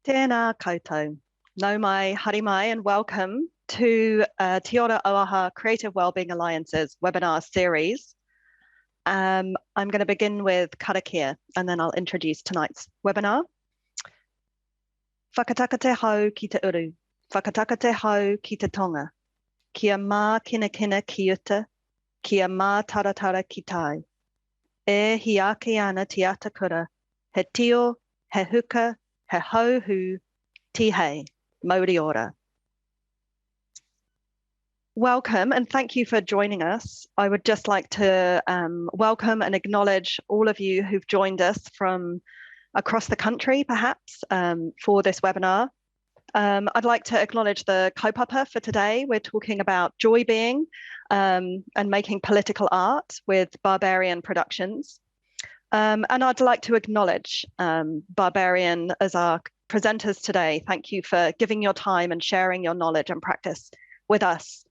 Tēnā koutou. Nau mai, haere mai, and welcome to Te Ora Auaha Creative Wellbeing Alliance's webinar series. I'm going to begin with karakia, and then I'll introduce tonight's webinar. Whakataka te hau ki te uru, whakataka te hau ki te tonga, kia mā kina kina ki uta, kia mā taratara ki tai. E hi ake ana te ata kura, he tio, he huka, he hauhu, ti hei, mauri ora. Welcome and thank you for joining us. I would just like to welcome and acknowledge all of you who've joined us from across the country, perhaps, for this webinar. I'd like to acknowledge the kaupapa for today. We're talking about joy being and making political art with Barbarian Productions. And I'd like to acknowledge Barbarian as our presenters today. Thank you for giving your time and sharing your knowledge and practice with us.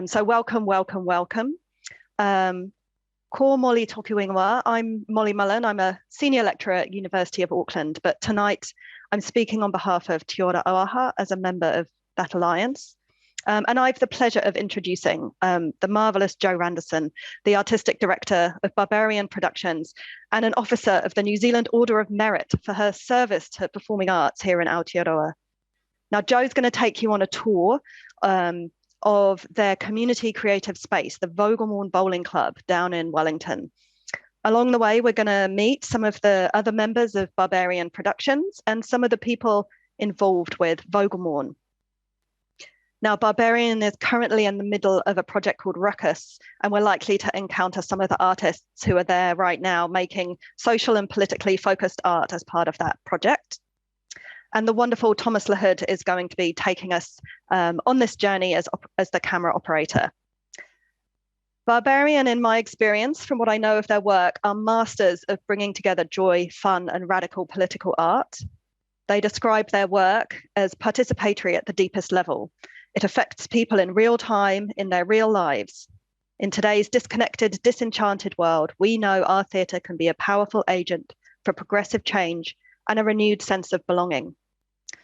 So welcome, welcome, welcome. Ko Molly toku ingoa. I'm Molly Mullen. I'm a senior lecturer at University of Auckland, but tonight I'm speaking on behalf of Te Ora Auaha as a member of that alliance. And I have the pleasure of introducing the marvelous Jo Randerson, the Artistic Director of Barbarian Productions and an officer of the New Zealand Order of Merit for her service to performing arts here in Aotearoa. Now, Jo's going to take you on a tour of their community creative space, the Vogelmorn Bowling Club down in Wellington. Along the way, we're going to meet some of the other members of Barbarian Productions and some of the people involved with Vogelmorn. Now, Barbarian is currently in the middle of a project called Ruckus, and we're likely to encounter some of the artists who are there right now making social and politically focused art as part of that project. And the wonderful Thomas LaHood is going to be taking us on this journey as the camera operator. Barbarian, in my experience, from what I know of their work, are masters of bringing together joy, fun, and radical political art. They describe their work as participatory at the deepest level. It affects people in real time, in their real lives. In today's disconnected, disenchanted world, we know our theatre can be a powerful agent for progressive change and a renewed sense of belonging.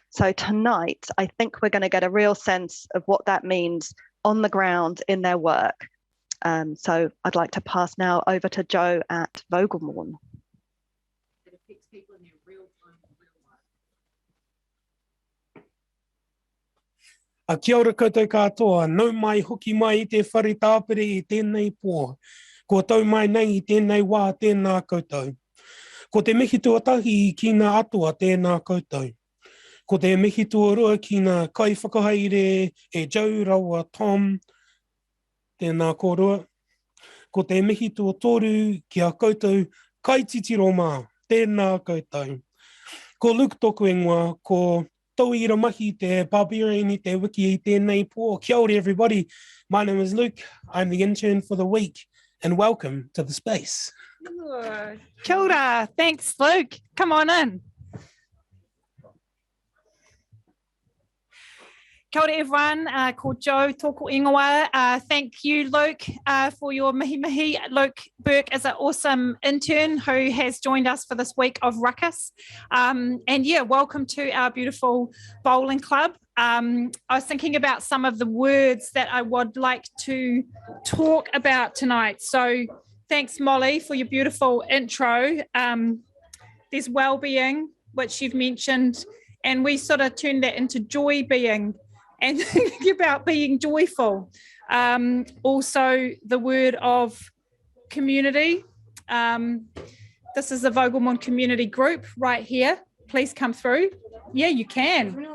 So tonight, I think we're going to get a real sense of what that means on the ground in their work. So I'd like to pass now over to Jo at Vogelmorn. It affects people in their real time and real life. Kia ora koutou katoa, nau mai hoki mai I te whare tāpere I tēnei pō. Ko tau mai nei I tēnei wā tēnā koutou. Ko te mihi tuatahi I kina atua tēnā koutou. Ko te mihi tuarua ki ngā kai whakahaere e Jo, Raua, Tom, tēnā kōrua. Ko te mihi tuatoru ki a koutou kai titiro mā, tēnā koutou. Ko Luke toku ingoa, ko tau ira mahi te Barbarian I te wiki I tēnei pō. Kia ora everybody, my name is Luke, I'm the intern for the week, and welcome to the space. Kia ora, thanks Luke, come on in. Kia ora everyone, ko Jo tōku ingoa. Thank you Luke for your mihi mihi. Luke Burke is an awesome intern who has joined us for this week of Ruckus. And yeah, welcome to our beautiful bowling club. I was thinking about some of the words that I would like to talk about tonight. So thanks Molly for your beautiful intro. There's well-being, which you've mentioned, and we sort of turned that into joy being. And thinking about being joyful. Also, the word of community. This is the Vogelmorn community group right here. Please come through. Yeah, you can.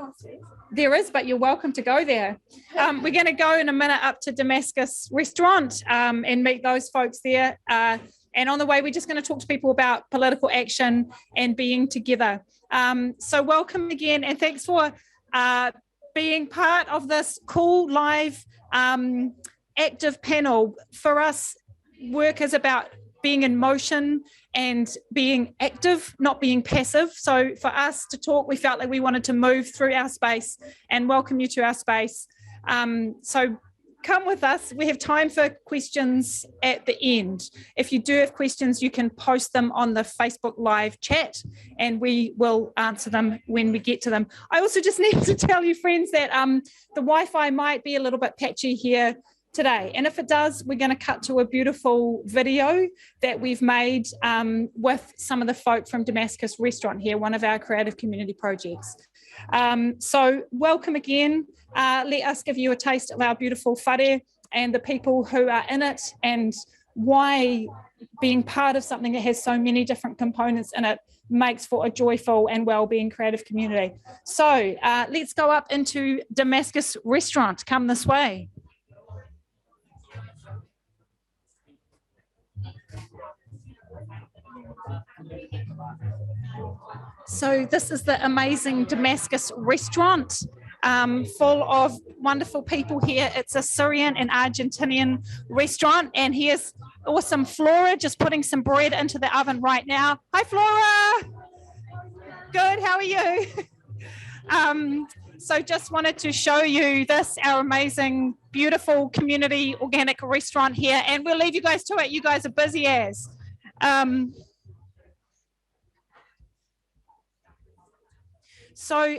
There is, but you're welcome to go there. We're going to go in a minute up to Damascus Restaurant and meet those folks there. And on the way, we're just going to talk to people about political action and being together. So welcome again, and thanks for being part of this cool live active panel. For us, work is about being in motion and being active, not being passive. So for us to talk, we felt like we wanted to move through our space and welcome you to our space. So come with us. We have time for questions at the end. If you do have questions, you can post them on the Facebook live chat and we will answer them when we get to them. I also just need to tell you, friends, that the Wi-Fi might be a little bit patchy here today. And if it does, we're going to cut to a beautiful video that we've made with some of the folk from Damascus Restaurant here, one of our creative community projects. So welcome again. Let us give you a taste of our beautiful whare and the people who are in it and why being part of something that has so many different components in it makes for a joyful and well-being creative community. So let's go up into Damascus Restaurant. Come this way. So this is the amazing Damascus Restaurant, full of wonderful people here. It's a Syrian and Argentinian restaurant, and here's awesome Flora just putting some bread into the oven right now. Hi, Flora. Good, how are you? So just wanted to show you this, our amazing, beautiful community organic restaurant here, and we'll leave you guys to it. You guys are busy as. So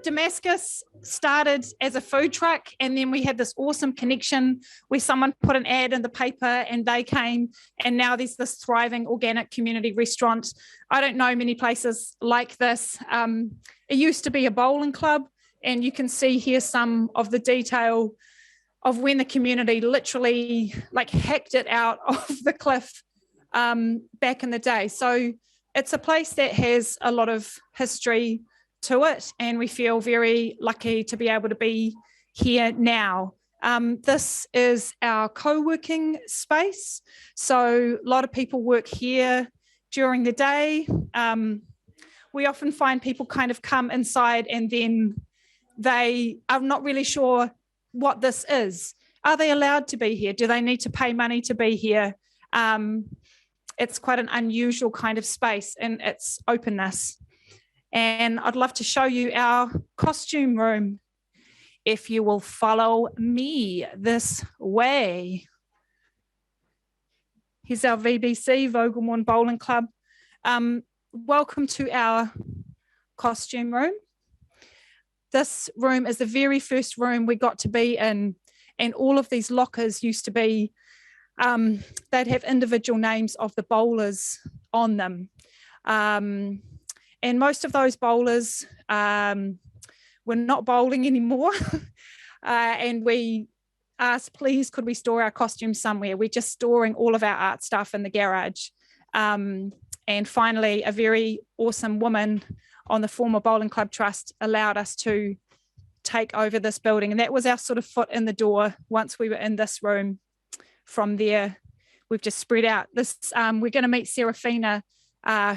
Damascus started as a food truck, and then we had this awesome connection where someone put an ad in the paper and they came, and now there's this thriving organic community restaurant. I don't know many places like this. It used to be a bowling club, and you can see here some of the detail of when the community literally like hacked it out of the cliff back in the day. So it's a place that has a lot of history to it, and we feel very lucky to be able to be here now. This is our co-working space, so a lot of people work here during the day. We often find people kind of come inside and then they are not really sure what this is. Are they allowed to be here? Do they need to pay money to be here? It's quite an unusual kind of space in its openness. And I'd love to show you our costume room if you will follow me this way. Here's our VBC, Vogelmorn Bowling Club. Welcome to our costume room. This room is the very first room we got to be in, and all of these lockers used to be, they'd have individual names of the bowlers on them. And most of those bowlers were not bowling anymore. And we asked, please, could we store our costumes somewhere? We're just storing all of our art stuff in the garage. And finally, a very awesome woman on the former Bowling Club Trust allowed us to take over this building. And that was our sort of foot in the door once we were in this room. From there, we've just spread out. This we're going to meet Serafina,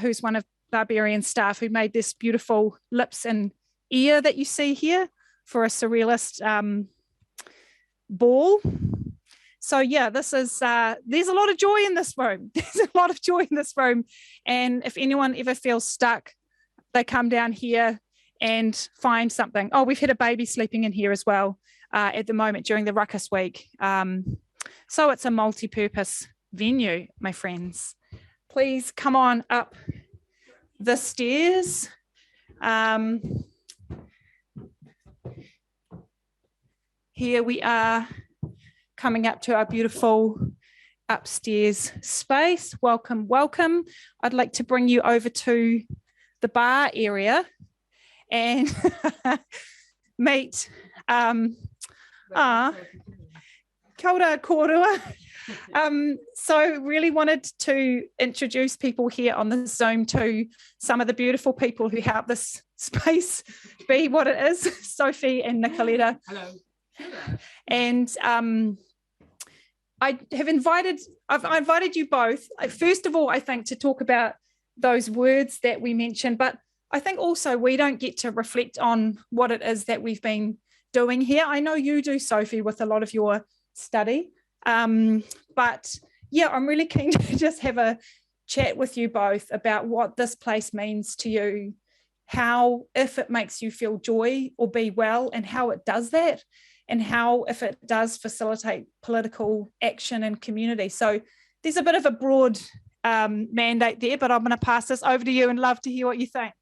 who's one of Barbarian staff, who made this beautiful lips and ear that you see here for a surrealist ball. So yeah, this is there's a lot of joy in this room. There's a lot of joy in this room. And if anyone ever feels stuck, they come down here and find something. Oh, we've had a baby sleeping in here as well at the moment during the Ruckus week. So it's a multi-purpose venue, my friends. Please come on up the stairs. Here we are coming up to our beautiful upstairs space. Welcome, welcome. I'd like to bring you over to the bar area and meet kia ora kōrua. So really wanted to introduce people here on the Zoom to some of the beautiful people who help this space be what it is, Sophie and Nicoletta. Hello. And I've invited you both, first of all, I think, to talk about those words that we mentioned, but I think also we don't get to reflect on what it is that we've been doing here. I know you do, Sophie, with a lot of your study. But yeah, I'm really keen to just have a chat with you both about what this place means to you, how, if it makes you feel joy or be well, and how it does that, and how, if it does facilitate political action and community. So there's a bit of a broad mandate there, but I'm going to pass this over to you and love to hear what you think.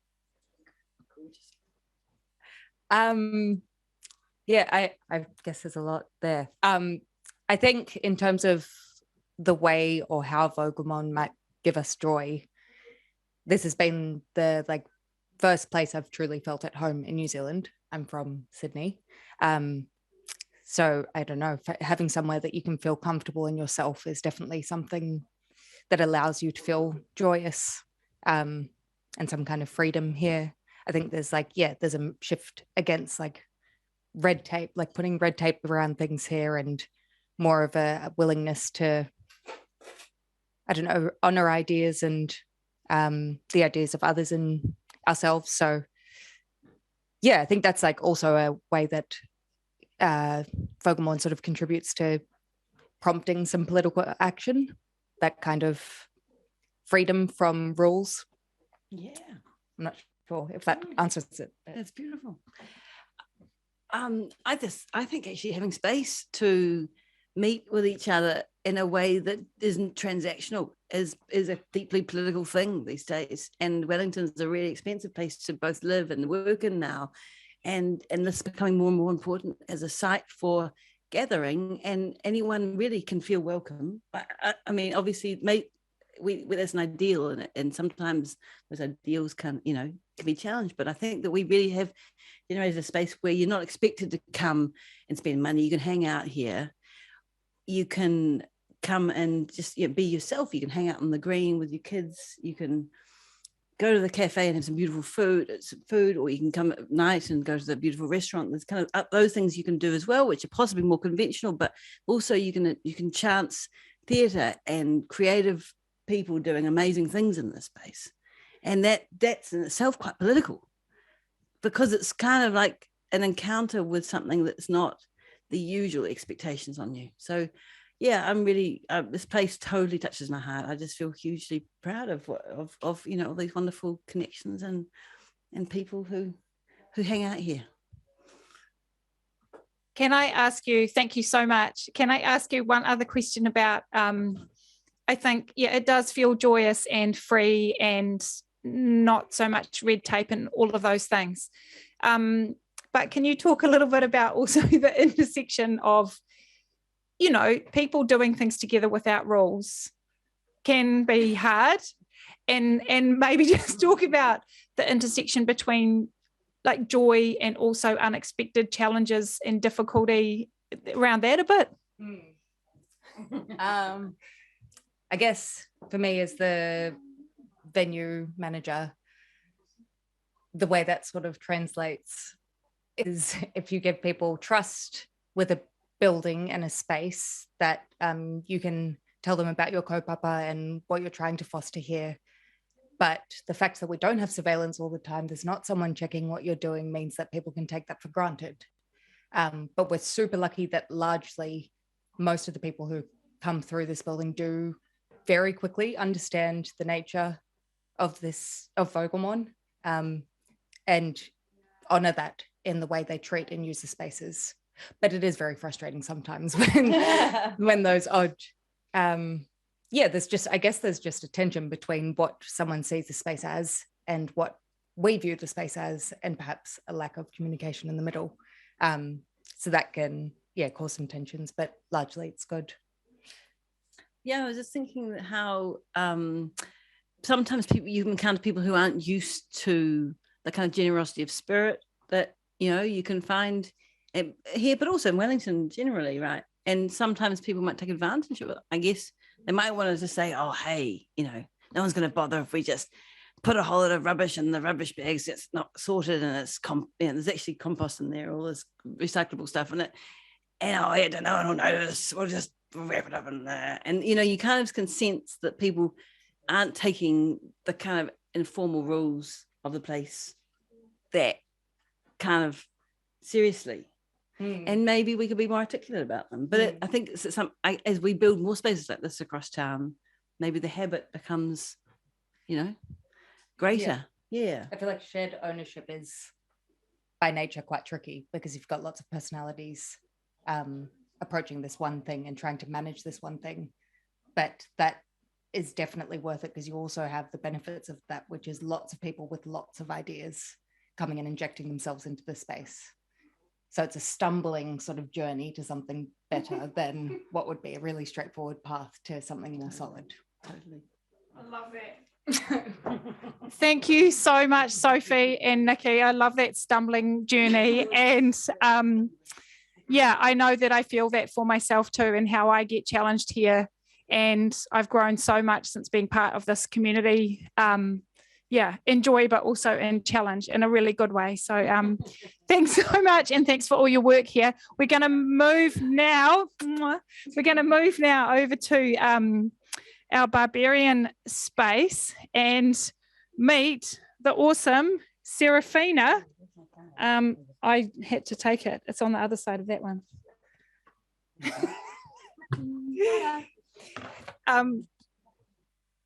Yeah, I guess there's a lot there. I think in terms of the way or how Vogelmorn might give us joy, this has been the first place I've truly felt at home in New Zealand. I'm from Sydney. So I don't know, having somewhere that you can feel comfortable in yourself is definitely something that allows you to feel joyous and some kind of freedom here. I think there's there's a shift against red tape, putting red tape around things here, and more of a willingness to, I don't know, honor ideas and the ideas of others and ourselves. So yeah, I think that's also a way that Vogelmorn sort of contributes to prompting some political action, that kind of freedom from rules. Yeah. I'm not sure if that answers it. That's beautiful. I think actually having space to meet with each other in a way that isn't transactional is a deeply political thing these days. And Wellington's a really expensive place to both live and work in now. And this is becoming more and more important as a site for gathering, and anyone really can feel welcome. I mean, obviously, there's an ideal in it, and sometimes those ideals can be challenged. But I think that we really have generated a space where you're not expected to come and spend money. You can hang out here. You can come and just be yourself. You can hang out on the green with your kids. You can go to the cafe and have some beautiful food, or you can come at night and go to the beautiful restaurant. There's kind of those things you can do as well, which are possibly more conventional, but also you can chance theatre and creative people doing amazing things in this space. And that's in itself quite political, because it's kind of like an encounter with something that's not the usual expectations on you. So yeah, I'm really, this place totally touches my heart. I just feel hugely proud of all these wonderful connections and people who hang out here. Can I ask you, thank you so much. Can I ask you one other question about, I think, it does feel joyous and free and not so much red tape and all of those things. But can you talk a little bit about also the intersection of, people doing things together without rules can be hard, and maybe just talk about the intersection between joy and also unexpected challenges and difficulty around that a bit. I guess for me as the venue manager, the way that sort of translates is if you give people trust with a building and a space that you can tell them about your kaupapa and what you're trying to foster here. But the fact that we don't have surveillance all the time, there's not someone checking what you're doing, means that people can take that for granted. But we're super lucky that largely most of the people who come through this building do very quickly understand the nature of Vogelmorn, and honour that in the way they treat and use the spaces. But it is very frustrating sometimes when those odd, there's just a tension between what someone sees the space as and what we view the space as, and perhaps a lack of communication in the middle. So that can, cause some tensions, but largely it's good. Yeah, I was just thinking how sometimes you encounter people who aren't used to the kind of generosity of spirit that, you can find here, but also in Wellington generally, right? And sometimes people might take advantage of it. I guess they might want to just say, oh, hey, no one's going to bother if we just put a whole lot of rubbish in the rubbish bags. It's not sorted, and there's actually compost in there, all this recyclable stuff in it. And I don't know, I don't notice. We'll just wrap it up in there. And, you kind of can sense that people aren't taking the kind of informal rules of the place that kind of seriously. And maybe we could be more articulate about them. But I think as we build more spaces like this across town, maybe the habit becomes, greater. Yeah. I feel like shared ownership is by nature quite tricky, because you've got lots of personalities approaching this one thing and trying to manage this one thing. But that is definitely worth it because you also have the benefits of that, which is lots of people with lots of ideas coming and injecting themselves into the space. So it's a stumbling sort of journey to something better than what would be a really straightforward path to something more solid. Totally. I love that. Thank you so much, Sophie and Nikki. I love that stumbling journey. And yeah, I know that I feel that for myself too, and how I get challenged here. And I've grown so much since being part of this community. Yeah, enjoy, but also in challenge in a really good way. So thanks so much, and thanks for all your work here. We're going to move now. We're going to move now over to our Barbarian space and meet the awesome Serafina. I had to take it. It's on the other side of that one.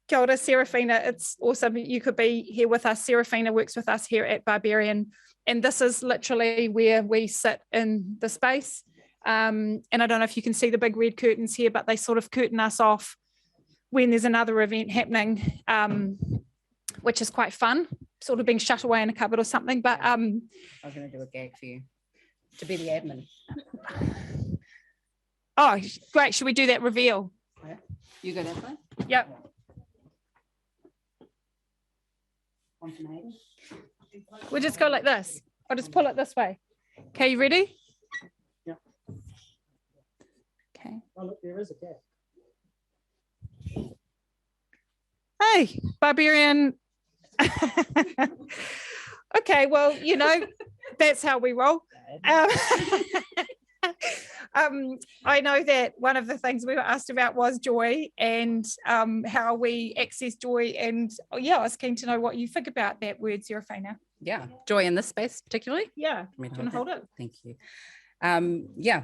Kia ora, Serafina. It's awesome you could be here with us. Serafina works with us here at Barbarian, and this is literally where we sit in the space. And I don't know if you can see the big red curtains here, but they sort of curtain us off when there's another event happening, which is quite fun, sort of being shut away in a cupboard or something. But I was going to do a gag for you to be the admin. Oh, great. Should we do that reveal? Yeah. You go that way? Yep. We'll just go like this. I'll just pull it this way. Okay, you ready? Yeah. Okay. Oh, look, there is a gap. Hey, Barbarian. Okay, well, you know, that's how we roll. I know that one of the things we were asked about was joy and how we access joy. And yeah, I was keen to know what you think about that word, Serafina. Yeah, joy in this space particularly. Yeah, do you want to hold it? Thank you. Yeah,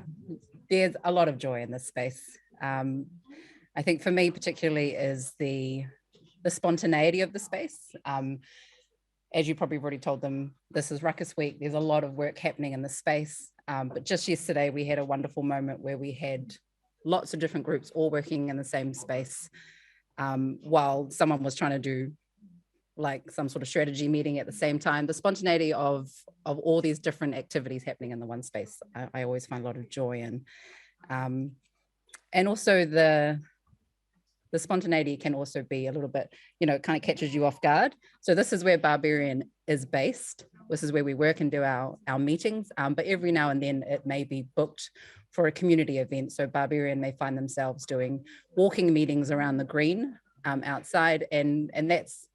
there's a lot of joy in this space. I think for me particularly is the spontaneity of the space. As you probably already told them, this is Ruckus Week. There's a lot of work happening in the space. But just yesterday, we had a wonderful moment where we had lots of different groups all working in the same space while someone was trying to do like some sort of strategy meeting at the same time. The spontaneity of all these different activities happening in the one space, I always find a lot of joy in. And also the spontaneity can also be a little bit, you know, it kind of catches you off guard. So this is where Barbarian is based. This is where we work and do our meetings, but every now and then it may be booked for a community event. So Barbarian may find themselves doing walking meetings around the green outside, and that's,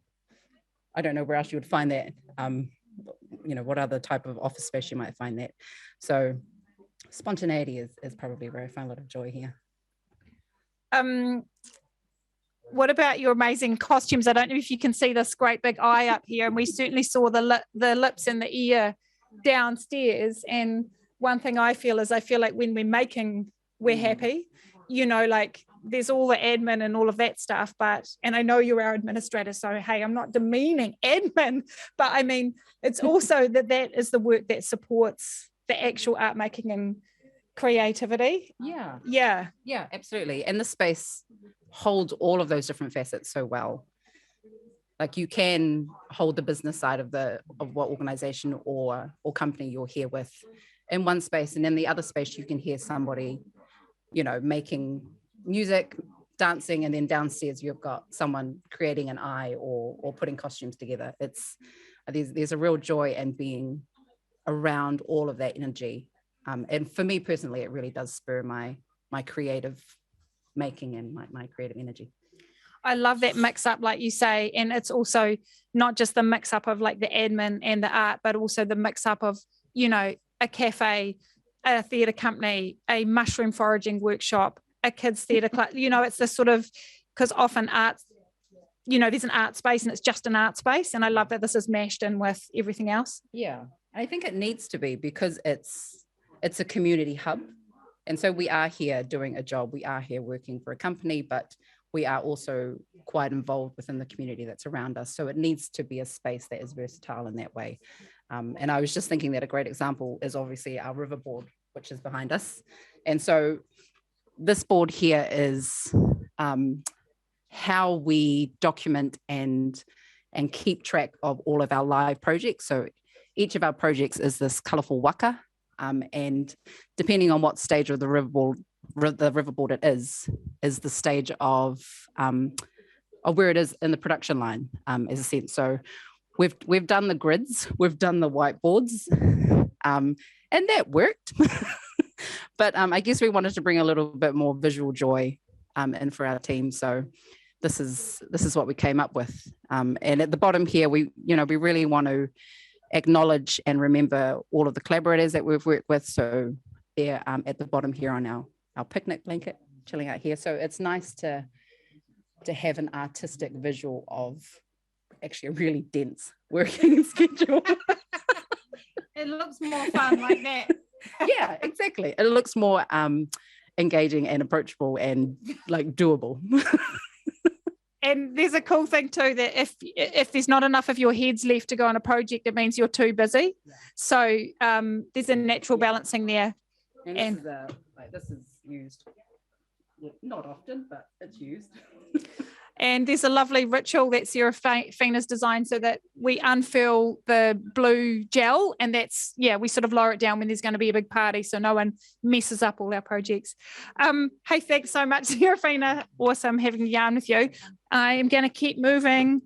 I don't know where else you would find that, you know, what other type of office space you might find that. So spontaneity is probably where I find a lot of joy here. What about your amazing costumes? I don't know if you can see this great big eye up here, and we certainly saw the lips and the ear downstairs. And one thing I feel is I feel like when we're making, we're happy, you know, like there's all the admin and all of that stuff, and I know you're our administrator, so hey, I'm not demeaning admin, but I mean, it's also that is the work that supports the actual art making and creativity. Yeah, absolutely. And the space holds all of those different facets so well. Like you can hold the business side of what organization or company you're here with in one space, and in the other space you can hear somebody, you know, making music, dancing, and then downstairs you've got someone creating an eye or putting costumes together. There's a real joy in being around all of that energy. And for me personally, it really does spur my creative making and my creative energy. I love that mix up, like you say, and it's also not just the mix up of like the admin and the art, but also the mix up of, you know, a cafe, a theatre company, a mushroom foraging workshop, a kids theatre club. You know, it's this sort of, because often art, you know, there's an art space and it's just an art space, and I love that this is mashed in with everything else. Yeah, I think it needs to be, because it's a community hub. And so we are here doing a job. We are here working for a company, but we are also quite involved within the community that's around us. So it needs to be a space that is versatile in that way. And I was just thinking that a great example is obviously our riverboard which is behind us. And so this board here is how we document and keep track of all of our live projects. So each of our projects is this colourful waka, and depending on what stage of the riverboard it is the stage of where it is in the production line, as a sense. So we've done the grids, we've done the whiteboards, and that worked. But I guess we wanted to bring a little bit more visual joy in for our team. So this is what we came up with. And at the bottom here, we really want to acknowledge and remember all of the collaborators that we've worked with. So they're at the bottom here on our picnic blanket, chilling out here. So it's nice to have an artistic visual of actually a really dense working schedule. It looks more fun like that. Yeah, exactly. It looks more engaging and approachable and like doable. And there's a cool thing too, that if there's not enough of your heads left to go on a project, it means you're too busy. Yeah. So there's a natural balancing there. And this is used not often, but it's used. And there's a lovely ritual that Serafina's designed so that we unfurl the blue gel, and we sort of lower it down when there's going to be a big party so no one messes up all our projects. Hey, thanks so much, Serafina. Awesome having a yarn with you. I am going to keep moving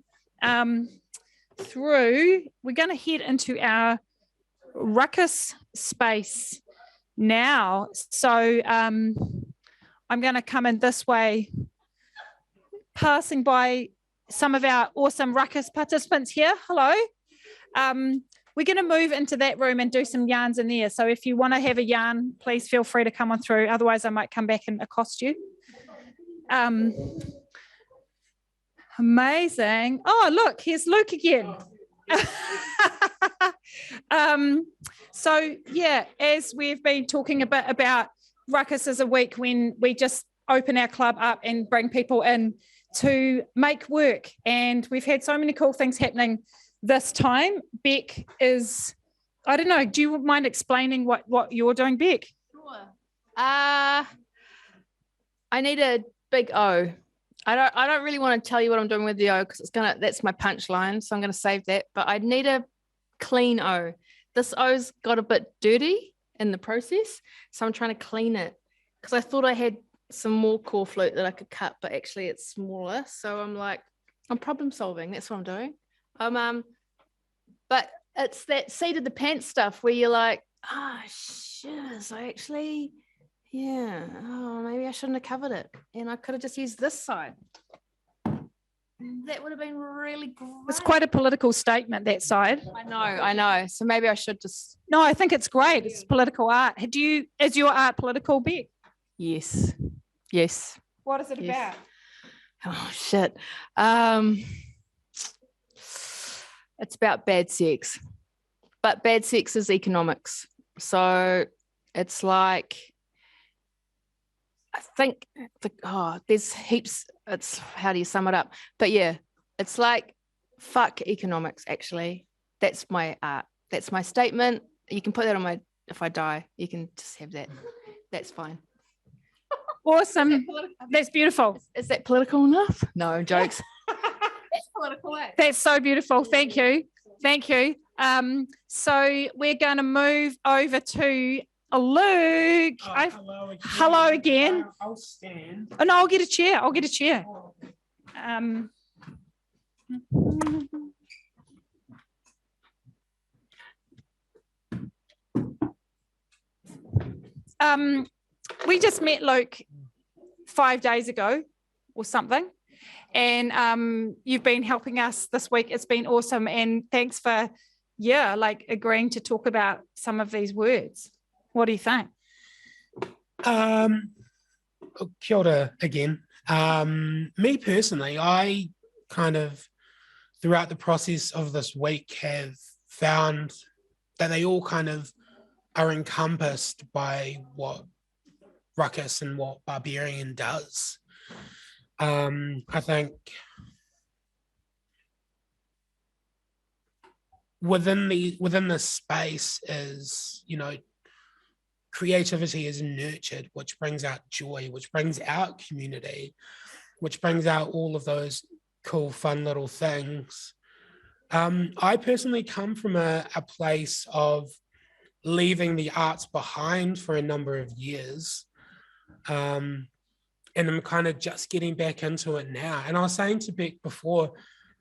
through. We're going to head into our Ruckus space now. So I'm going to come in this way, passing by some of our awesome Ruckus participants here. Hello. We're going to move into that room and do some yarns in there. So if you want to have a yarn, please feel free to come on through. Otherwise, I might come back and accost you. Amazing. Oh, look, here's Luke again. So, yeah, as we've been talking a bit about, Ruckus is a week when we just open our club up and bring people in to make work. And we've had so many cool things happening this time. Beck is, I don't know, do you mind explaining what you're doing, Beck? Sure. I need a big O. I don't really want to tell you what I'm doing with the O because that's my punchline, so I'm gonna save that. But I need a clean O. This O's got a bit dirty in the process, so I'm trying to clean it because I thought I had some more core flute that I could cut, but actually it's smaller. So I'm problem solving. That's what I'm doing. But it's that seat of the pants stuff where you're like, shiz, maybe I shouldn't have covered it. And I could have just used this side. That would have been really great. It's quite a political statement, that side. I know. So maybe I should just. No, I think it's great. It's political art. Is your art political, Beck? Yes. What is it about? Oh, shit. It's about bad sex. But bad sex is economics. So it's like, I think, there's heaps, it's, how do you sum it up? But yeah, it's like, fuck economics, actually. That's my art. That's my statement. You can put that on if I die, you can just have that. That's fine. Awesome. That's beautiful. Is that political enough? No, jokes. That's political. That's so beautiful. Thank you. So we're going to move over to Luke. Hello again. I'll stand. Oh, no, I'll get a chair. We just met Luke 5 days ago or something, and you've been helping us this week. It's been awesome, and thanks for agreeing to talk about some of these words. What do you think? Kia ora again. Me personally, I kind of throughout the process of this week have found that they all kind of are encompassed by what Ruckus and what Barbarian does. I think within the space is, creativity is nurtured, which brings out joy, which brings out community, which brings out all of those cool, fun little things. I personally come from a place of leaving the arts behind for a number of years. And I'm kind of just getting back into it now. And I was saying to Beck before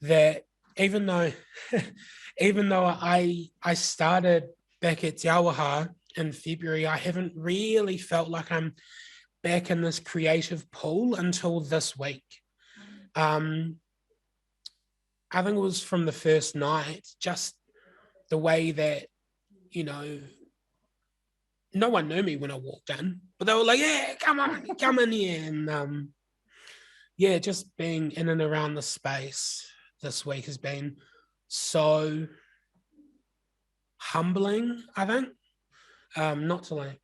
that even though I started back at Te Awaha in February, I haven't really felt like I'm back in this creative pool until this week. I think it was from the first night, just the way that, you know, no one knew me when I walked in, but they were like, yeah, come in here. And yeah, just being in and around the space this week has been so humbling, I think. Not to like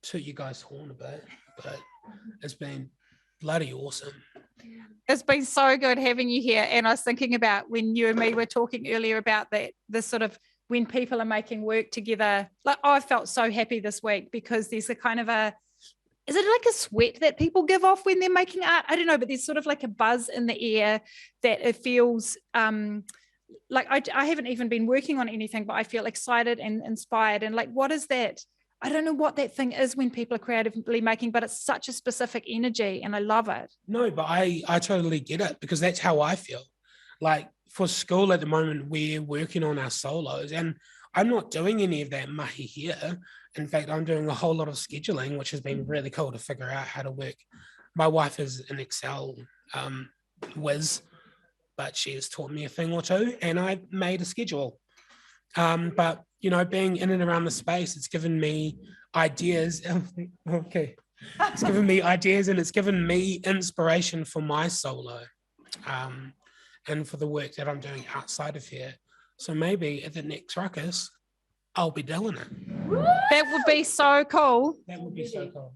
toot you guys' horn a bit, but it's been bloody awesome. It's been so good having you here. And I was thinking about when you and me were talking earlier about that, this sort of when people are making work together, like I felt so happy this week because there's a kind of is it like a sweat that people give off when they're making art? I don't know, but there's sort of like a buzz in the air that it feels like I haven't even been working on anything, but I feel excited and inspired. And like, what is that? I don't know what that thing is when people are creatively making, but it's such a specific energy and I love it. No, but I totally get it because that's how I feel. Like for school at the moment, we're working on our solos and I'm not doing any of that mahi here. In fact, I'm doing a whole lot of scheduling, which has been really cool to figure out how to work. My wife is an Excel whiz, but she has taught me a thing or two and I made a schedule. But, you know, being in and around the space, it's given me ideas. Okay. It's given me ideas and it's given me inspiration for my solo and for the work that I'm doing outside of here. So maybe at the next Ruckus, I'll be doing it. That would be so cool. That would be so cool.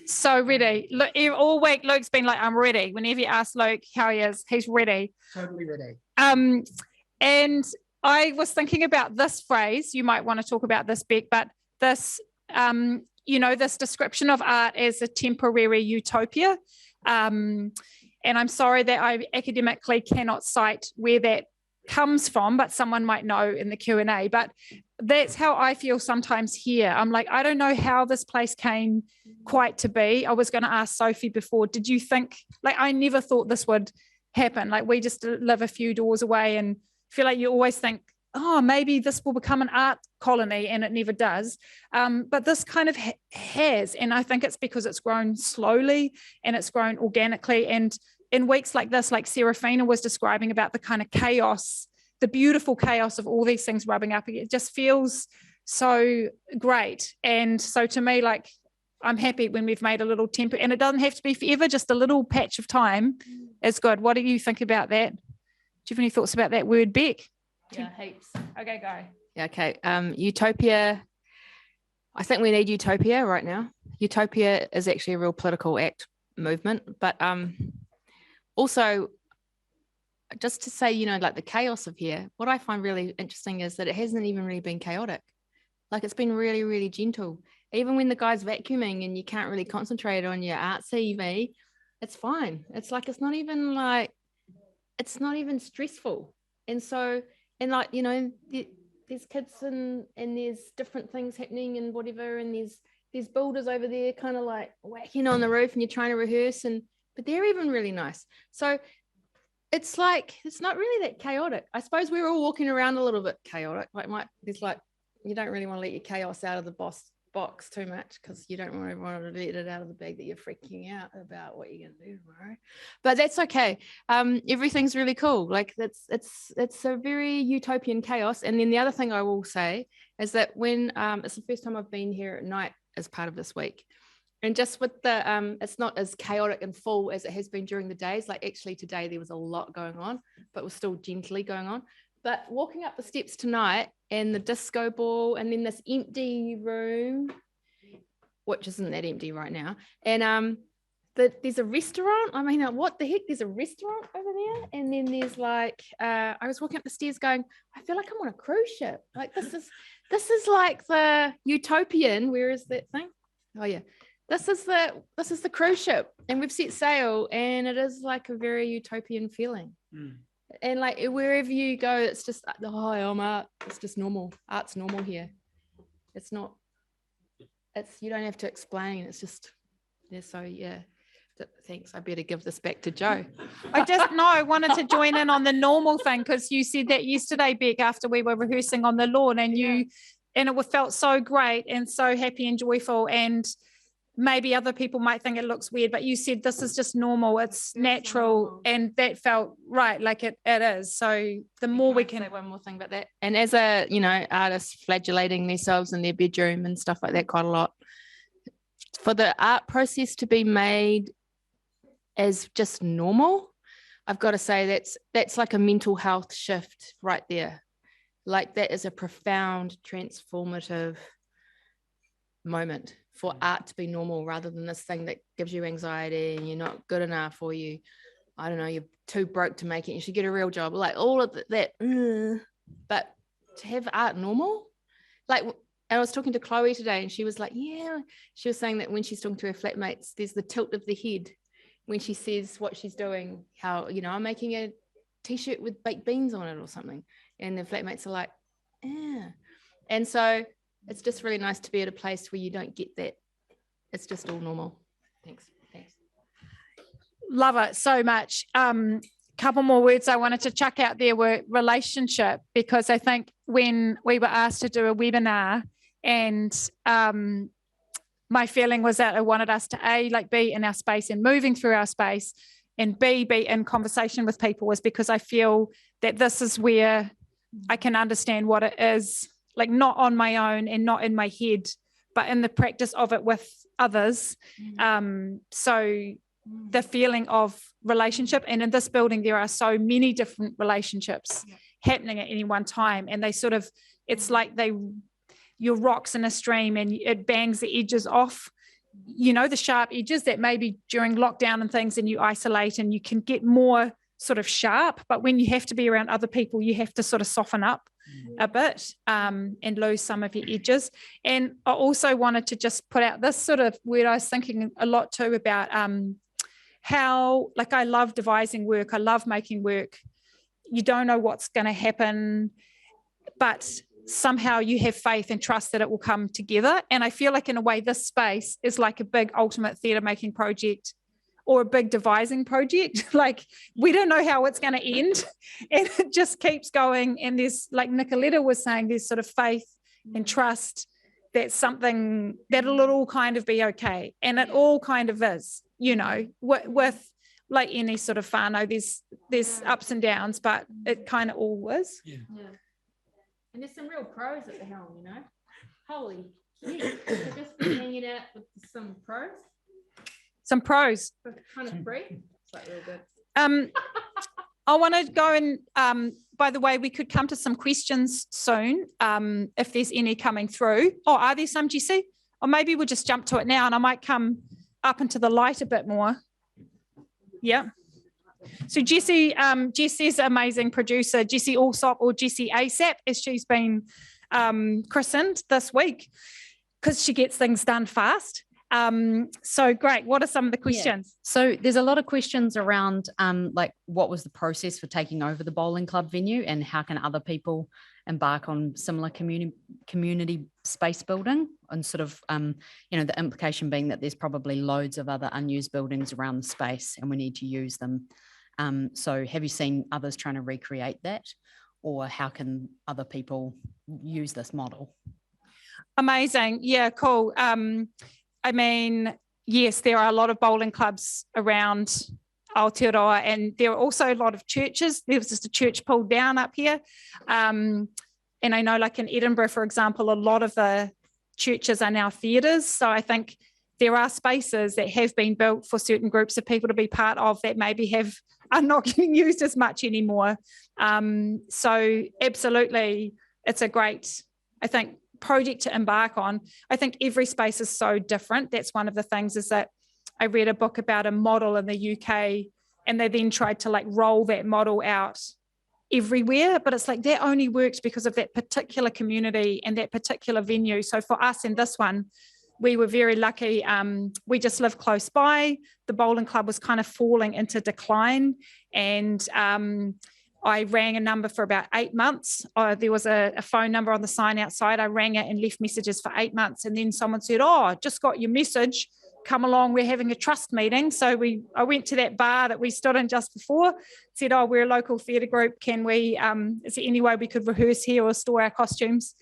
So ready. Look, all week Luke's been like, I'm ready. Whenever you ask Luke how he is, he's ready. Totally ready. And I was thinking about this phrase. You might want to talk about this, Beck, but this, you know, this description of art as a temporary utopia. And I'm sorry that I academically cannot cite where that comes from, but someone might know in the Q&A. But that's how I feel sometimes here. I'm like, I don't know how this place came quite to be. I was going to ask Sophie before, did you think, like, I never thought this would happen. Like, we just live a few doors away and feel like you always think, oh, maybe this will become an art colony, and it never does. But this kind of has, and I think it's because it's grown slowly and it's grown organically. And in weeks like this, like Serafina was describing about the kind of chaos, the beautiful chaos of all these things rubbing up, it just feels so great. And so to me, like, I'm happy when we've made a little temper, and it doesn't have to be forever, just a little patch of time is good. What do you think about that? Do you have any thoughts about that word, Beck? Yeah, heaps. Okay, go. Yeah, okay. Utopia. I think we need utopia right now. Utopia is actually a real political act movement, but also just to say, you know, like the chaos of here, what I find really interesting is that it hasn't even really been chaotic. Like, it's been really, really gentle. Even when the guy's vacuuming and you can't really concentrate on your art CV, it's fine. It's like, it's not even stressful. And so, and like, you know, there's kids and there's different things happening and whatever, and there's builders over there kind of like whacking on the roof and you're trying to rehearse, but they're even really nice. So it's like, it's not really that chaotic. I suppose we're all walking around a little bit chaotic. Like, there's like, you don't really want to let your chaos out of the box too much, because you don't want to let it out of the bag that you're freaking out about what you're going to do tomorrow. But that's okay. Everything's really cool. Like, it's a very utopian chaos. And then the other thing I will say is that when it's the first time I've been here at night as part of this week, and just with the it's not as chaotic and full as it has been during the days. Like, actually today there was a lot going on, but it was still gently going on. But walking up the steps tonight, and the disco ball, and then this empty room, which isn't that empty right now, and there's a restaurant. I mean, what the heck? There's a restaurant over there, and then there's like I was walking up the stairs going, I feel like I'm on a cruise ship. Like this is like the utopian. Where is that thing? Oh yeah, this is the cruise ship, and we've set sail, and it is like a very utopian feeling. And like wherever you go, it's just I'm art. It's just normal. Art's normal here. It's not. You don't have to explain. It's just so yeah. Thanks. I better give this back to Jo. I wanted to join in on the normal thing, because you said that yesterday, Beck, after we were rehearsing on the lawn, and it felt so great and so happy and joyful, and maybe other people might think it looks weird, but you said this is just normal, it's natural, and that felt right, like it is. So the more we can say one more thing about that, and as a artist flagellating themselves in their bedroom and stuff like that quite a lot, for the art process to be made as just normal, I've got to say that's like a mental health shift right there. Like that is a profound transformative moment for art to be normal, rather than this thing that gives you anxiety and you're not good enough, or you're too broke to make it, you should get a real job, like all of that. But to have art normal, like, I was talking to Chloe today, and she was like, she was saying that when she's talking to her flatmates, there's the tilt of the head when she says what she's doing, how, I'm making a t-shirt with baked beans on it or something, and the flatmates are like, and so it's just really nice to be at a place where you don't get that. It's just all normal. Thanks. love it so much. Couple more words I wanted to chuck out there were relationship, because I think when we were asked to do a webinar, and my feeling was that I wanted us to be in our space and moving through our space, and be in conversation with people, was because I feel that this is where I can understand what it is, like not on my own and not in my head, but in the practice of it with others. So the feeling of relationship, and in this building there are so many different relationships happening at any one time, and they sort of, it's like you're rocks in a stream, and it bangs the edges off, the sharp edges that maybe during lockdown and things, and you isolate and you can get more sort of sharp, but when you have to be around other people, you have to sort of soften up a bit and lose some of your edges. And I also wanted to just put out this sort of word I was thinking a lot too about, how, like, I love devising work, I love making work. You don't know what's going to happen, but somehow you have faith and trust that it will come together. And I feel like in a way this space is like a big ultimate theatre making project, or a big devising project. Like, we don't know how it's going to end, and it just keeps going. And there's, like Nicoletta was saying, there's sort of faith and trust that something, that it'll all kind of be okay. And it all kind of is, with like any sort of whānau, there's ups and downs, but it kind of all is. Yeah. And there's some real pros at the helm, Holy shit. So just been hanging out with some pros. Some pros. Kind of free. It's like real good. I want to go and, by the way, we could come to some questions soon, if there's any coming through. Oh, are there some, Jessie? Or maybe we'll just jump to it now, and I might come up into the light a bit more. Yeah. So Jessie, Jessie's amazing producer, Jessie Allsop, or Jessie ASAP, as she's been christened this week, because she gets things done fast. So great. What are some of the questions? So there's a lot of questions around like, what was the process for taking over the bowling club venue, and how can other people embark on similar community space building, and sort of the implication being that there's probably loads of other unused buildings around the space and we need to use them. So have you seen others trying to recreate that, or how can other people use this model? Amazing. Yeah, cool. I mean, yes, there are a lot of bowling clubs around Aotearoa, and there are also a lot of churches. There was just a church pulled down up here. And I know, like in Edinburgh, for example, a lot of the churches are now theatres. So I think there are spaces that have been built for certain groups of people to be part of that maybe are not getting used as much anymore. So absolutely, it's a great, I think, project to embark on. I think every space is so different. That's one of the things, is that I read a book about a model in the UK And they then tried to like roll that model out everywhere, but it's like that only worked because of that particular community and that particular venue. So for us in this one, we were very lucky. We just lived close by. The bowling club was kind of falling into decline, and I rang a number for about 8 months. There was a phone number on the sign outside. I rang it and left messages for 8 months, and then someone said, "Oh, just got your message. Come along, we're having a trust meeting." So I went to that bar that we stood in just before, said, "Oh, we're a local theatre group. Can we, is there any way we could rehearse here or store our costumes?"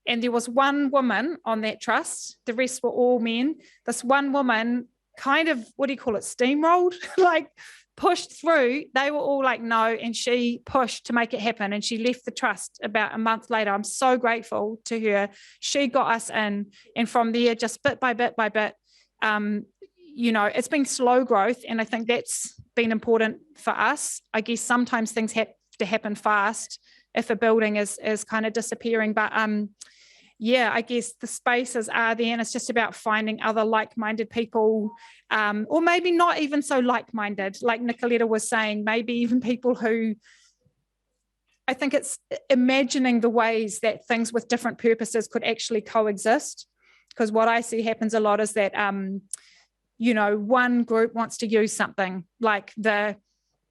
And there was one woman on that trust. The rest were all men. This one woman kind of, what do you call it, steamrolled, like pushed through. They were all like, no, and she pushed to make it happen. And she left the trust about a month later. I'm so grateful to her. She got us in. And from there, just bit by bit, you know, it's been slow growth, and I think that's been important for us. I guess sometimes things have to happen fast if a building is kind of disappearing, but yeah, I guess the spaces are there, and it's just about finding other like-minded people, or maybe not even so like-minded, like Nicoletta was saying, maybe even people who, I think it's imagining the ways that things with different purposes could actually coexist. Because what I see happens a lot is that, you know, one group wants to use something, like the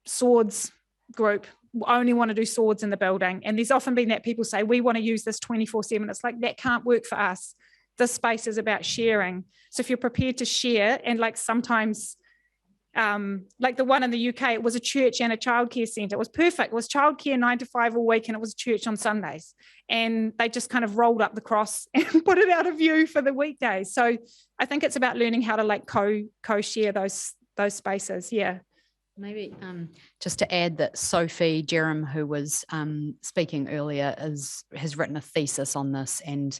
swords group only want to do swords in the building. And there's often been that people say, we want to use this 24/7. It's like, that can't work for us. This space is about sharing. So if you're prepared to share, and like sometimes, like the one in the UK, it was a church and a childcare centre. It was perfect. It was childcare 9 to 5 all week, and it was church on Sundays. And they just kind of rolled up the cross and put it out of view for the weekdays. So I think it's about learning how to like co-share those spaces. Yeah. Maybe just to add that Sophie Jerem, who was speaking earlier, has written a thesis on this and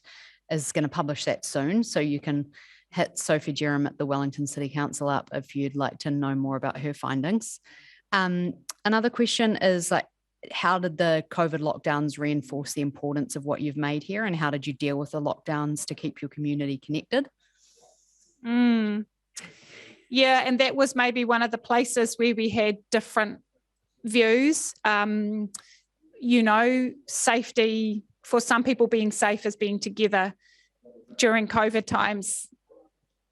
is going to publish that soon. So you can hit Sophie Jerem at the Wellington City Council up if you'd like to know more about her findings. Another question is, like, how did the COVID lockdowns reinforce the importance of what you've made here, and how did you deal with the lockdowns to keep your community connected? Yeah, and that was maybe one of the places where we had different views. You know, safety, for some people being safe is being together during COVID times.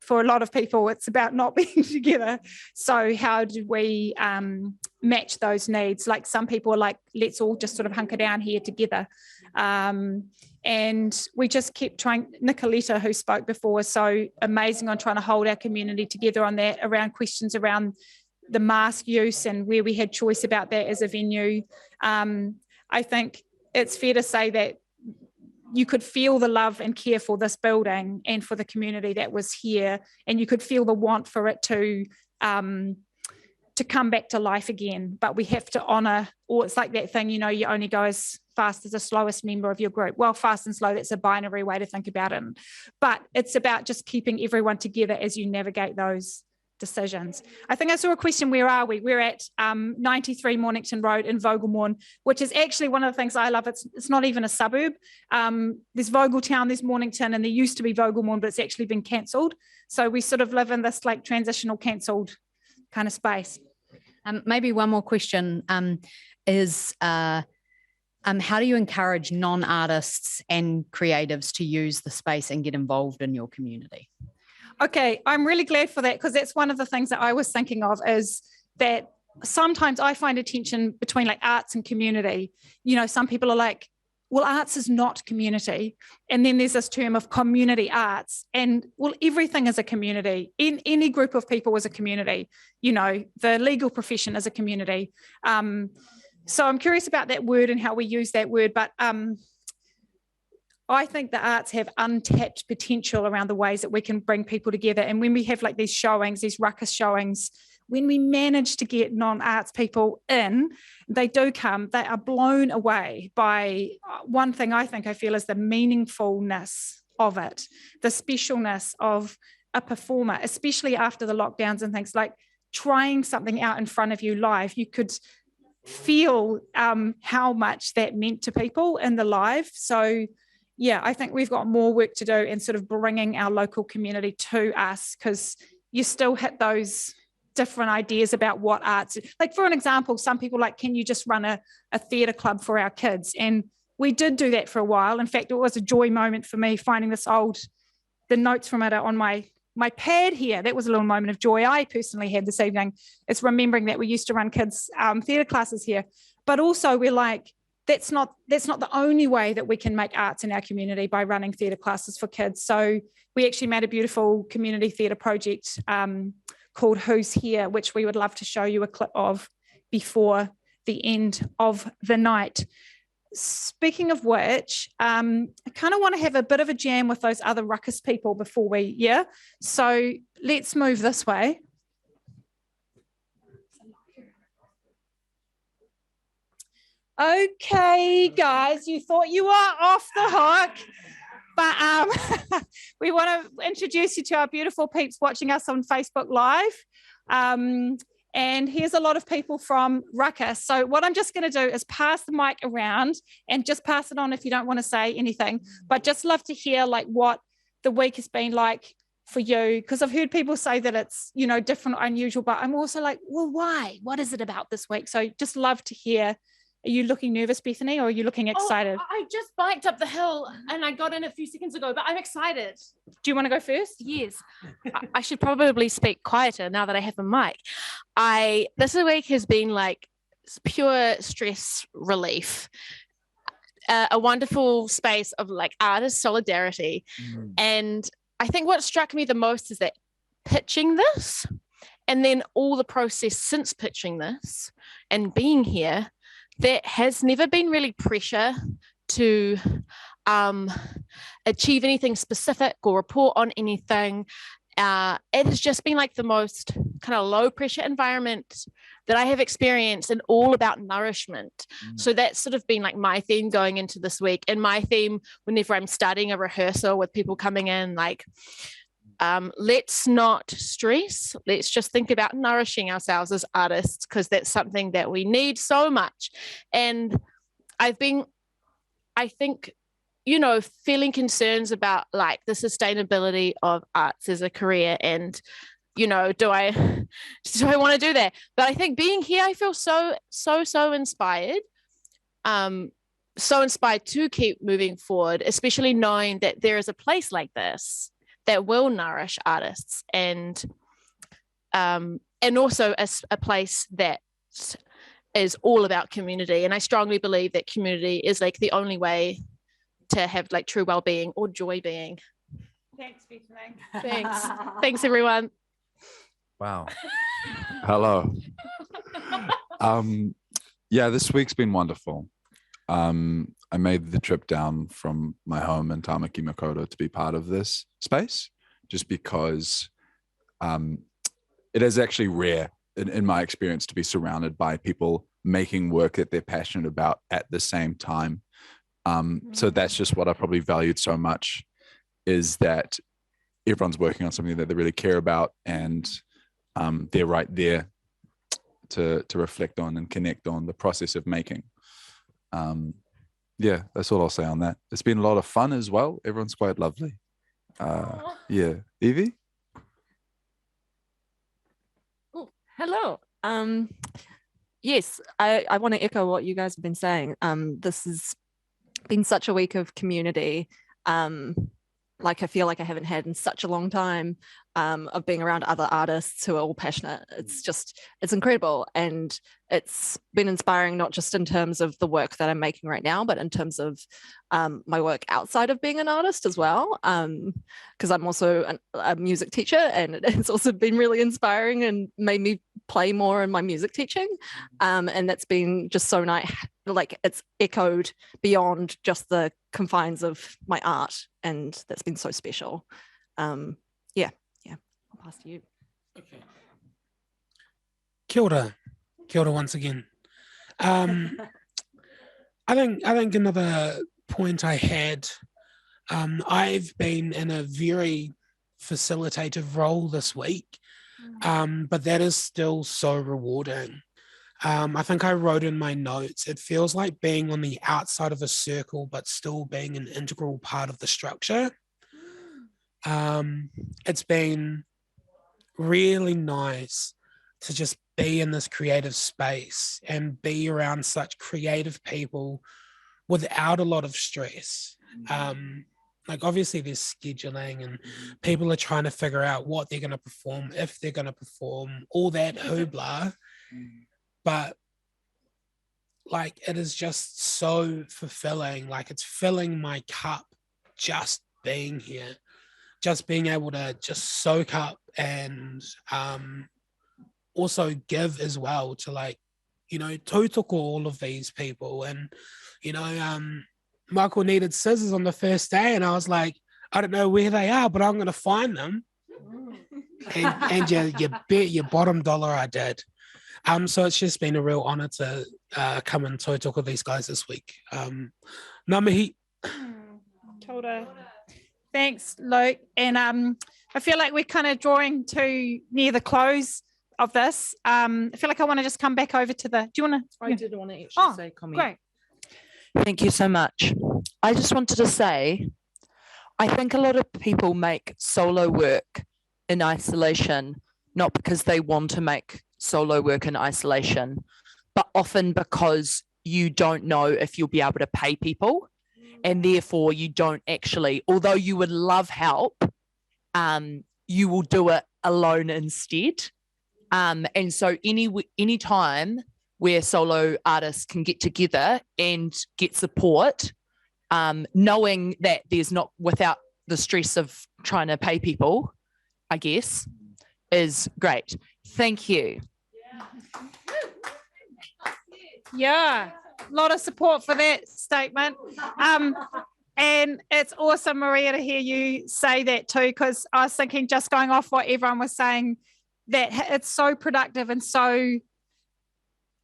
For a lot of people, it's about not being together. So how do we match those needs? Like some people are like, let's all just sort of hunker down here together. And we just kept trying. Nicoletta, who spoke before, was so amazing on trying to hold our community together on that, around questions around the mask use and where we had choice about that as a venue. I think it's fair to say that you could feel the love and care for this building and for the community that was here, and you could feel the want for it to come back to life again. But we have to honour, or it's like that thing, you know, you only go as fast as the slowest member of your group. Well, fast and slow, that's a binary way to think about it. But it's about just keeping everyone together as you navigate those decisions. I think I saw a question, where are we? We're at 93 Mornington Road in Vogelmorn, which is actually one of the things I love. It's not even a suburb. There's Vogeltown, there's Mornington, and there used to be Vogelmorn, but it's actually been cancelled. So we sort of live in this like transitional cancelled kind of space. Maybe one more question is, how do you encourage non-artists and creatives to use the space and get involved in your community? Okay, I'm really glad for that, because that's one of the things that I was thinking of, is that sometimes I find a tension between like arts and community. You know, some people are like, well, arts is not community. And then there's this term of community arts. And well, everything is a community. In any group of people is a community. You know, the legal profession is a community. So I'm curious about that word and how we use that word. But I think the arts have untapped potential around the ways that we can bring people together. And when we have like these showings, these ruckus showings, when we manage to get non-arts people in, they do come, they are blown away by one thing I feel is the meaningfulness of it, the specialness of a performer, especially after the lockdowns and things, like trying something out in front of you live. You could feel how much that meant to people in the live. So yeah, I think we've got more work to do in sort of bringing our local community to us, because you still hit those different ideas about what arts, like for an example, some people like, can you just run a theatre club for our kids? And we did do that for a while. In fact, it was a joy moment for me finding the notes from it are on my pad here. That was a little moment of joy I personally had this evening. It's remembering that we used to run kids theatre classes here, but also we're like, that's not the only way that we can make arts in our community, by running theatre classes for kids. So we actually made a beautiful community theatre project called Who's Here, which we would love to show you a clip of before the end of the night. Speaking of which, I kind of want to have a bit of a jam with those other Ruckus people before so let's move this way. Okay, guys, you thought you were off the hook, but we want to introduce you to our beautiful peeps watching us on Facebook Live. And here's a lot of people from Ruckus. So what I'm just going to do is pass the mic around and just pass it on if you don't want to say anything, but just love to hear like what the week has been like for you, because I've heard people say that it's, different, unusual, but I'm also like, well, why? What is it about this week? So just love to hear. Are you looking nervous, Bethany, or are you looking excited? Oh, I just biked up the hill and I got in a few seconds ago, but I'm excited. Do you want to go first? Yes. I should probably speak quieter now that I have a mic. This week has been like pure stress relief, a wonderful space of like artist solidarity. And I think what struck me the most is that pitching this and then all the process since pitching this and being here, there has never been really pressure to achieve anything specific or report on anything. It has just been like the most kind of low pressure environment that I have experienced, and all about nourishment. So that's sort of been like my theme going into this week, and my theme whenever I'm starting a rehearsal with people coming in, like, let's not stress. Let's just think about nourishing ourselves as artists, because that's something that we need so much. And I've been, I think, feeling concerns about like the sustainability of arts as a career, and do I want to do that? But I think being here, I feel so inspired. So inspired to keep moving forward, especially knowing that there is a place like this that will nourish artists, and also a place that is all about community. And I strongly believe that community is like the only way to have like true well-being or joy being. Thanks, Bethany. Thanks everyone. Wow. Hello. This week's been wonderful. I made the trip down from my home in Tamaki Makaurau to be part of this space, just because it is actually rare in my experience to be surrounded by people making work that they're passionate about at the same time. So that's just what I probably valued so much, is that everyone's working on something that they really care about, and they're right there to reflect on and connect on the process of making. That's all I'll say on that. It's been a lot of fun as well. Everyone's quite lovely. Evie? Hello. Yes, I want to echo what you guys have been saying. This has been such a week of community. Like I feel like I haven't had in such a long time, of being around other artists who are all passionate. It's incredible. And it's been inspiring, not just in terms of the work that I'm making right now, but in terms of my work outside of being an artist as well. Because I'm also a music teacher, and it's also been really inspiring and made me play more in my music teaching. And that's been just so nice. Like it's echoed beyond just the confines of my art, and that's been so special. I'll pass to you. Okay. Kia ora once again. I think another point I had, I've been in a very facilitative role this week, but that is still so rewarding. I think I wrote in my notes, it feels like being on the outside of a circle, but still being an integral part of the structure. It's been really nice to just be in this creative space and be around such creative people without a lot of stress. Like obviously there's scheduling and people are trying to figure out what they're going to perform, if they're going to perform, all that hoopla. But like it is just so fulfilling. Like it's filling my cup just being here, just being able to just soak up and also give as well to like, you know, tautoko all of these people. And, you know, Michael needed scissors on the first day and I was like, I don't know where they are, but I'm going to find them. And you bet your bottom dollar I did. So it's just been a real honor to come and talk with these guys this week. Ngā mihi. Kia ora. Thanks, Luke. And I feel like we're kind of drawing to near the close of this. I feel like I want to just come back over to the, do you want to? I did want to actually say comment. Great. Thank you so much. I just wanted to say, I think a lot of people make solo work in isolation, not because they want to make solo work in isolation, but often because you don't know if you'll be able to pay people. And therefore you don't actually, although you would love help, you will do it alone instead. And so any time where solo artists can get together and get support, knowing that there's not without the stress of trying to pay people, I guess, is great. Thank you. Yeah, a lot of support for that statement. And it's awesome, Maria, to hear you say that too, because I was thinking, just going off what everyone was saying, that it's so productive and so,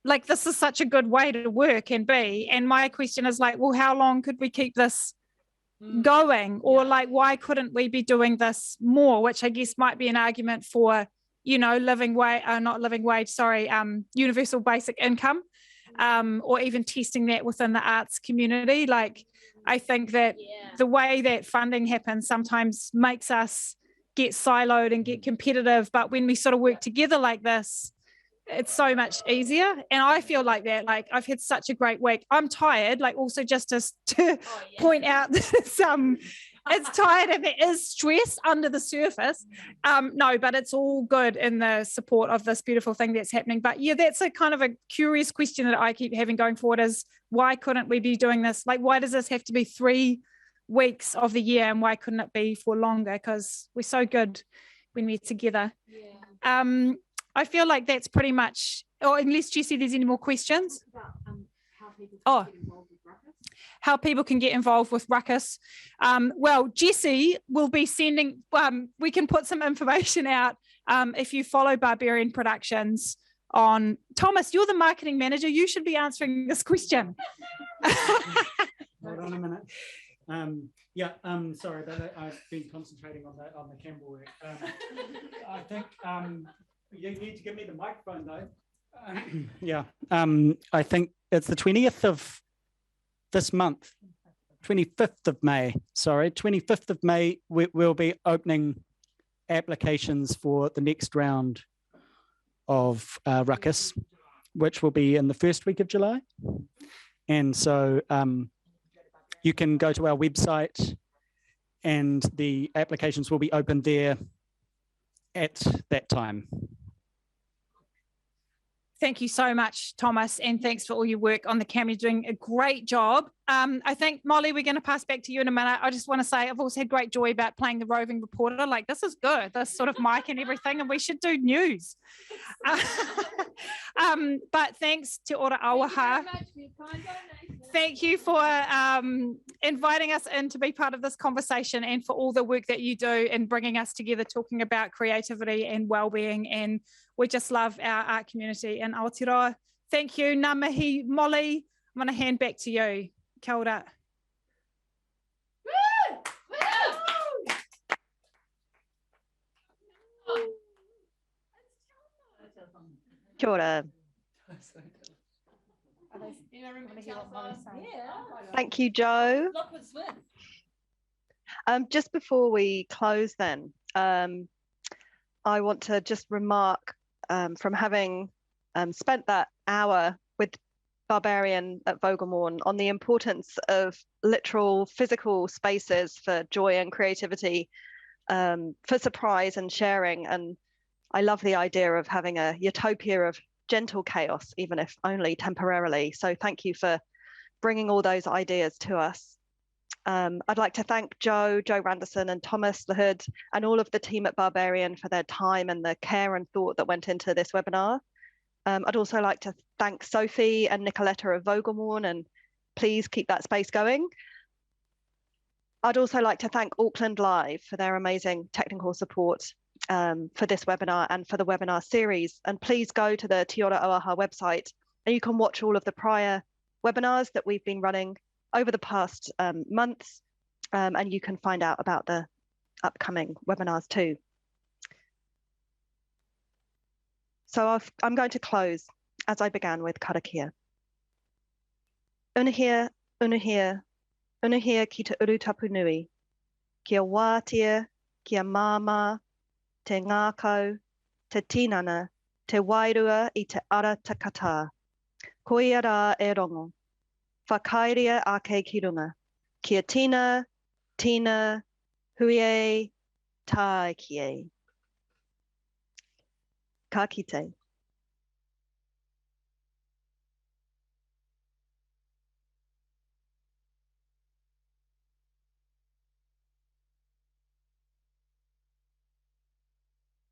like, this is such a good way to work and be. And my question is like, well, how long could we keep this going? Or like, why couldn't we be doing this more? Which I guess might be an argument for, you know, universal basic income, or even testing that within the arts community. Like, I think that the way that funding happens sometimes makes us get siloed and get competitive. But when we sort of work together like this, it's so much easier. And I feel like that, like I've had such a great week. I'm tired, like also just to point out that it's tired and there is stress under the surface. No, but it's all good in the support of this beautiful thing that's happening. But yeah, that's a kind of a curious question that I keep having going forward is, why couldn't we be doing this? Like, why does this have to be 3 weeks of the year, and why couldn't it be for longer? Because we're so good when we're together. I feel like that's pretty much, or unless Jessie, there's any more questions? How people can get involved with Ruckus. Well, Jessie will be sending, we can put some information out if you follow Barbarian Productions on, Thomas, you're the marketing manager, you should be answering this question. Hold on a minute. Sorry about that. I've been concentrating on the camera work. I think you need to give me the microphone though. I think it's the 20th of this month, 25th of May. Sorry, 25th of May. We'll be opening applications for the next round of Ruckus, which will be in the first week of July. And so you can go to our website and the applications will be open there at that time. Thank you so much, Thomas, and thanks for all your work on the camera. You're doing a great job. I think, Molly, we're going to pass back to you in a minute. I just want to say I've also had great joy about playing the roving reporter. Like, this is good, this sort of mic and everything, and we should do news. But thanks to Ora Awaha. Thank you for inviting us in to be part of this conversation, and for all the work that you do in bringing us together, talking about creativity and well-being. And we just love our art community in Aotearoa. Thank you, ngā mihi. Molly, I'm going to hand back to you. Kia ora. Kia ora. Thank you, Joe. Just before we close then, I want to just remark from having spent that hour with Barbarian at Vogelmorn on the importance of literal physical spaces for joy and creativity, for surprise and sharing. And I love the idea of having a utopia of gentle chaos, even if only temporarily. So thank you for bringing all those ideas to us. I'd like to thank Joe Randerson and Thomas the Hood and all of the team at Barbarian for their time and the care and thought that went into this webinar. I'd also like to thank Sophie and Nicoletta of Vogelmorn, and please keep that space going. I'd also like to thank Auckland Live for their amazing technical support for this webinar and for the webinar series. And please go to the Te Ora Oaha website and you can watch all of the prior webinars that we've been running over the past months, and you can find out about the upcoming webinars too. So I'm going to close as I began with karakia. Unahia, unahia, unahia ki te urutapu nui, kia wātia, kia māma, te ngākau, te tinana, te wairua I te ara takata. Koia rā e rongo, whakairia ake ki runga, kia tina, tina, huie, tā kie. Ka kite.